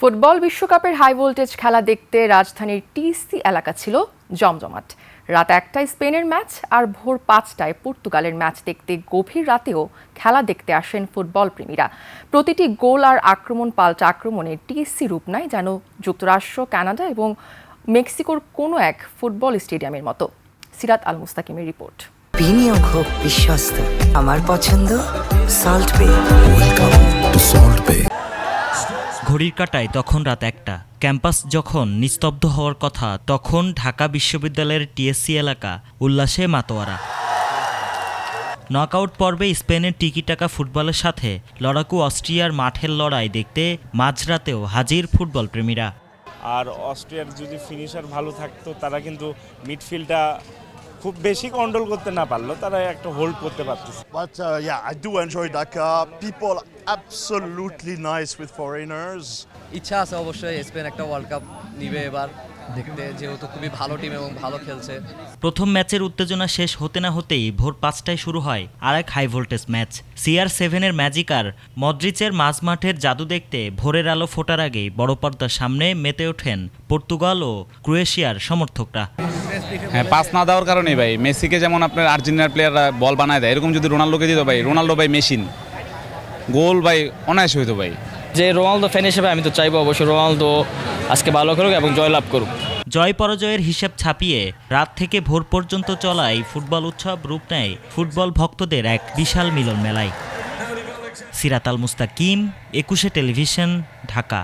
Football বিশ্বকাপের high voltage খেলা দেখতে রাজধানীর টিসি এলাকা ছিল জমজমাট। রাত ১টায় স্পেনের ম্যাচ আর ভোর ৫টায় পর্তুগালের ম্যাচ দেখতে গভীর রাতেও খেলা দেখতে আসেন ফুটবল প্রেমীরা। প্রতিটি গোল আর আক্রমণ পাল্টা আক্রমণে টিসি রূপ নেয় যেন যুক্তরাষ্ট্র, কানাডা এবং মেক্সিকোর কোনো এক ফুটবল স্টেডিয়ামের মতো। সিরাত আল মুস্তাকিমের রিপোর্ট। বিনিয়োগ হোক বিশ্বস্ত, আমার পছন্দ সল্ট বে। ঘড়ির কাঁটায় তখন রাত ১টা। ক্যাম্পাস যখন নিস্তব্ধ হওয়ার কথা, তখন ঢাকা বিশ্ববিদ্যালয়ের টিএসসি এলাকা উল্লাসে মাতোয়ারা। নকআউট পর্বে স্পেনের টিকিটাকা ফুটবলের সাথে লড়াকু অস্ট্রিয়ার মাঠের লড়াই দেখতে মাঝরাতেও হাজির ফুটবল প্রেমীরা। আর অস্ট্রিয়ার যদি ফিনিশার ভালো থাকতো, তারা কিন্তু মিডফিল্ডটা খুব বেশি কন্ট্রোল করতে না পারলো, তারা একটা হোল্ড করতে পারতেছে। But I do enjoy Dakar. People are absolutely nice with foreigners. ইচ্ছা আছে অবশ্যই স্পেন একটা ওয়ার্ল্ড কাপ নিবে এবার দেখতে, যেহেতু খুবই ভালো টিম এবং ভালো খেলছে। প্রথম ম্যাচের উত্তেজনা শেষ হতে না হতেই ভোর ৫টায় শুরু হয় আরেক হাই ভোল্টেজ ম্যাচ। CR7-এর ম্যাজিকার মদ্রিচের মাঝমাঠের জাদু দেখতে ভোরের আলো ফোটার আগেই বড় পর্দার সামনে মেতে ওঠেন পর্তুগাল ও ক্রোয়েশিয়ার সমর্থকরা। হ্যাঁ, পাস না দেওয়ার কারণেই ভাই, মেসিকে যেমন আপনার আর্জেন্টিনার প্লেয়াররা বল বানায় দেয়, এরকম যদি রোনাল্ডোকে দিত ভাই, রোনাল্ডো ভাই মেশিন, গোল ভাই অনায়াসে হইতো ভাই। যে রোনালদো ফ্যান হিসেবে আমি তো চাইবো অবশ্যই রোনালদো আজকে ভালো খেলুক এবং জয়লাভ করুক। জয় পরাজয়ের হিসাব ছাপিয়ে রাত থেকে ভোর পর্যন্ত চলা এই ফুটবল উৎসব রূপ নেয় ফুটবল ভক্তদের এক বিশাল মিলন মেলায়। সিরাত আল মুস্তাকিম, ২১শে টেলিভিশন, ঢাকা।